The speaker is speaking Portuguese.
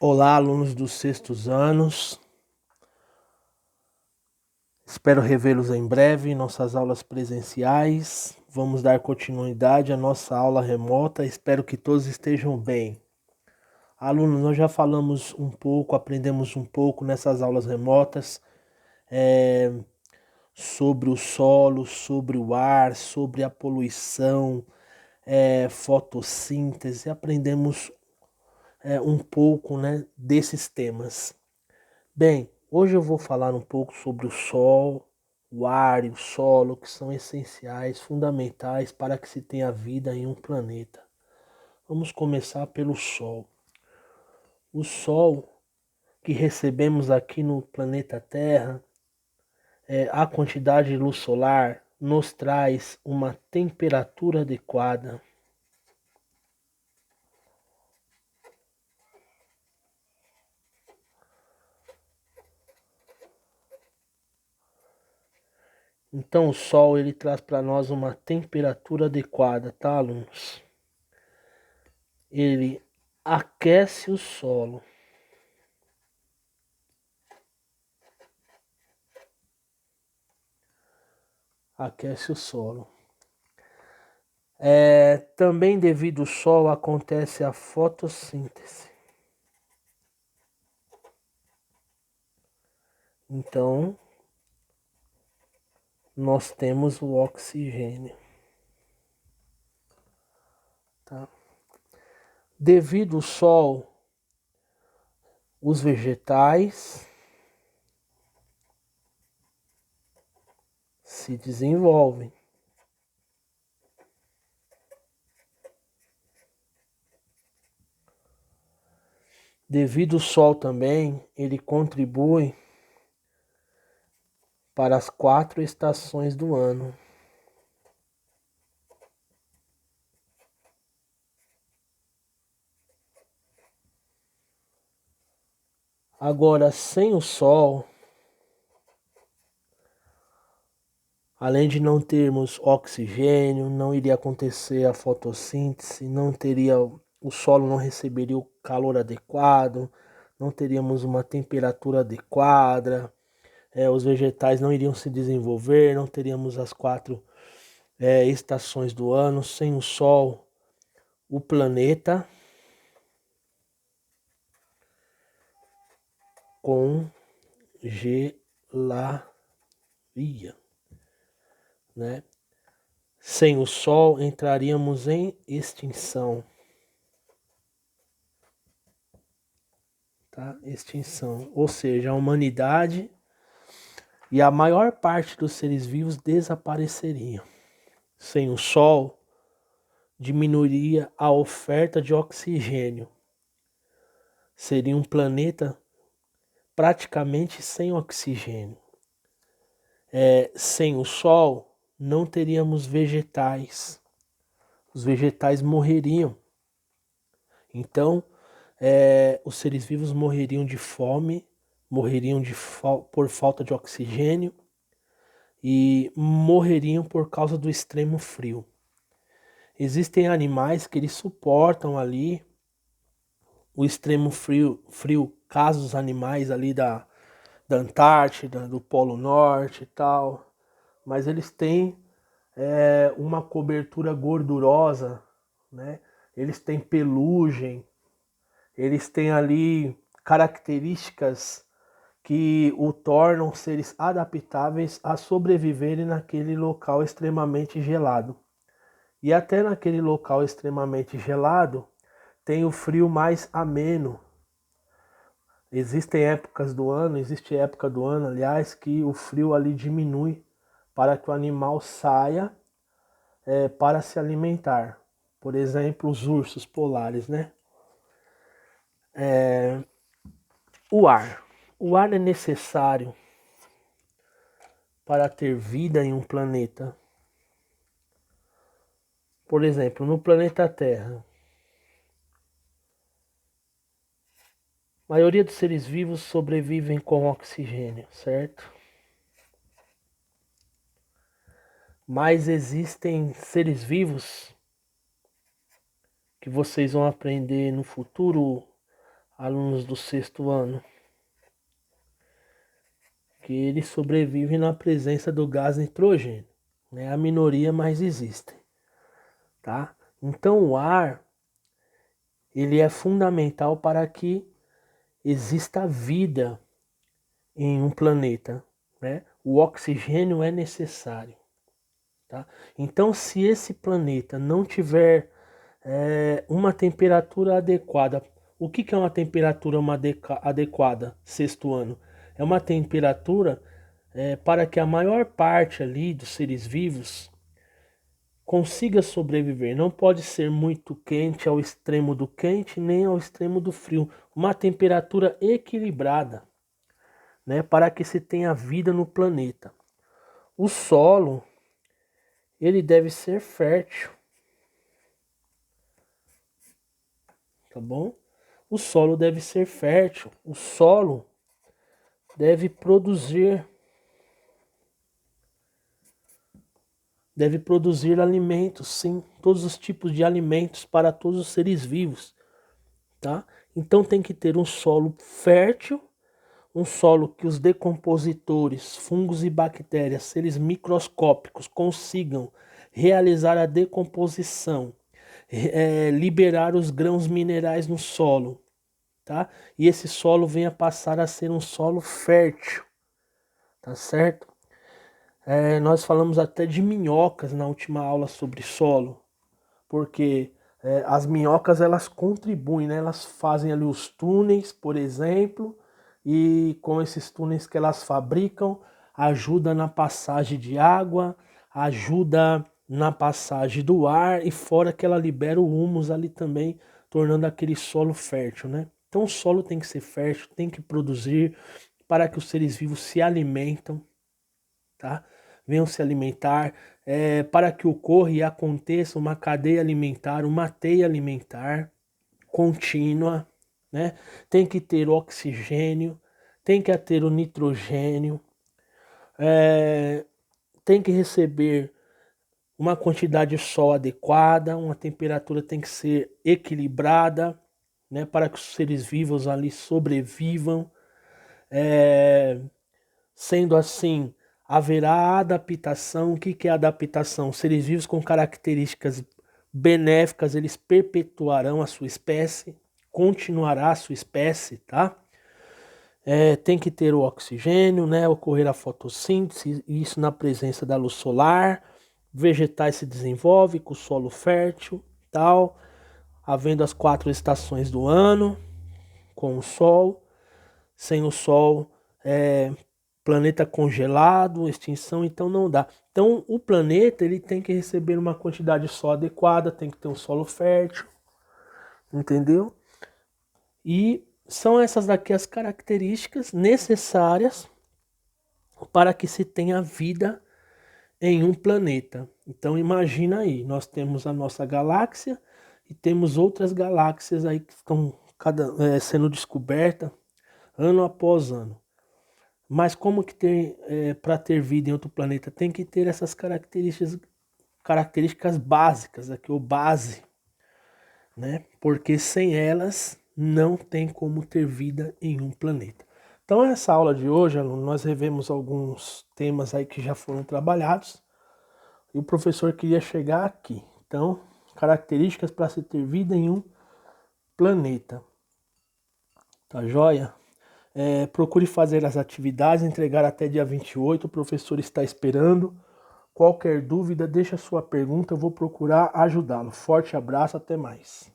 Olá, alunos dos sextos anos. Espero revê-los em breve em nossas aulas presenciais. Vamos dar continuidade à nossa aula remota. Espero que todos estejam bem. Alunos, nós já falamos um pouco, aprendemos um pouco nessas aulas remotas sobre o solo, sobre o ar, sobre a poluição, fotossíntese. Aprendemos um pouco, né, desses temas. Bem, hoje eu vou falar um pouco sobre o sol, o ar e o solo, que são essenciais, fundamentais para que se tenha vida em um planeta. Vamos começar pelo sol. O sol que recebemos aqui no planeta Terra, a quantidade de luz solar nos traz uma temperatura adequada. Então o sol ele traz para nós uma temperatura adequada, tá, alunos? Ele aquece o solo. Aquece o solo. Também devido ao sol acontece a fotossíntese. Então, nós temos o oxigênio. Tá? Devido ao sol, os vegetais se desenvolvem. Devido ao sol também, ele contribui para as 4 estações do ano. Agora, sem o sol, além de não termos oxigênio, não iria acontecer a fotossíntese, o solo não receberia o calor adequado, não teríamos uma temperatura adequada, os vegetais não iriam se desenvolver, não teríamos as 4 estações do ano. Sem o sol, o planeta congelaria, né? Sem o sol, entraríamos em extinção. Tá? Extinção. Ou seja, a humanidade e a maior parte dos seres vivos desapareceriam. Sem o sol, diminuiria a oferta de oxigênio. Seria um planeta praticamente sem oxigênio. Sem o sol, não teríamos vegetais. Os vegetais morreriam. Então, os seres vivos morreriam de fome, morreriam por falta de oxigênio e morreriam por causa do extremo frio. Existem animais que eles suportam ali o extremo frio, casos animais ali da Antártida, do Polo Norte e tal, mas eles têm uma cobertura gordurosa, né? Eles têm pelugem, eles têm ali características que o tornam seres adaptáveis a sobreviverem naquele local extremamente gelado. E até naquele local extremamente gelado, tem o frio mais ameno. Existe época do ano, aliás, que o frio ali diminui para que o animal saia para se alimentar. Por exemplo, os ursos polares, né? O ar. O ar é necessário para ter vida em um planeta. Por exemplo, no planeta Terra, a maioria dos seres vivos sobrevivem com oxigênio, certo? Mas existem seres vivos que vocês vão aprender no futuro alunos do 6º ano, que ele sobrevive na presença do gás nitrogênio. É a minoria, mas existem, tá? Então o ar, ele é fundamental para que exista vida em um planeta, né? O oxigênio é necessário, tá? Então se esse planeta não tiver uma temperatura adequada, o que é uma temperatura adequada, 6º ano? É uma temperatura para que a maior parte ali dos seres vivos consiga sobreviver. Não pode ser muito quente ao extremo do quente, nem ao extremo do frio. Uma temperatura equilibrada, né, para que se tenha vida no planeta. O solo, ele deve ser fértil, tá bom? O solo deve ser fértil. O solo deve produzir alimentos, sim, todos os tipos de alimentos para todos os seres vivos, tá? Então tem que ter um solo fértil, um solo que os decompositores, fungos e bactérias, seres microscópicos, consigam realizar a decomposição, liberar os grãos minerais no solo, tá? E esse solo venha passar a ser um solo fértil, tá certo? Nós falamos até de minhocas na última aula sobre solo, porque as minhocas elas contribuem, né? Elas fazem ali os túneis, por exemplo, e com esses túneis que elas fabricam, ajuda na passagem de água, ajuda na passagem do ar, e fora que ela libera o humus ali também, tornando aquele solo fértil, né? Então o solo tem que ser fértil, tem que produzir para que os seres vivos se alimentam, tá? Venham se alimentar, para que ocorra e aconteça uma cadeia alimentar, uma teia alimentar contínua, né? Tem que ter oxigênio, tem que ter o nitrogênio, tem que receber uma quantidade de sol adequada, uma temperatura tem que ser equilibrada, né? Para que os seres vivos ali sobrevivam. Sendo assim, haverá adaptação. O que é adaptação? Seres vivos com características benéficas, eles perpetuarão a sua espécie, continuará a sua espécie, tá? Tem que ter o oxigênio, né? Ocorrer a fotossíntese, isso na presença da luz solar. Vegetais se desenvolvem com solo fértil, tal, havendo as 4 estações do ano, com o sol, sem o sol, planeta congelado, extinção, então não dá. Então o planeta ele tem que receber uma quantidade de sol adequada, tem que ter um solo fértil, entendeu? E são essas daqui as características necessárias para que se tenha vida em um planeta. Então imagina aí, nós temos a nossa galáxia e temos outras galáxias aí que estão sendo descobertas ano após ano. Mas como que tem, para ter vida em outro planeta? Tem que ter essas características básicas, aqui, ou base, né? Porque sem elas não tem como ter vida em um planeta. Então essa aula de hoje, aluno, nós revemos alguns temas aí que já foram trabalhados e o professor queria chegar aqui. Então, características para se ter vida em um planeta. Tá joia? Procure fazer as atividades, entregar até dia 28, o professor está esperando. Qualquer dúvida, deixa sua pergunta, eu vou procurar ajudá-lo. Forte abraço, até mais.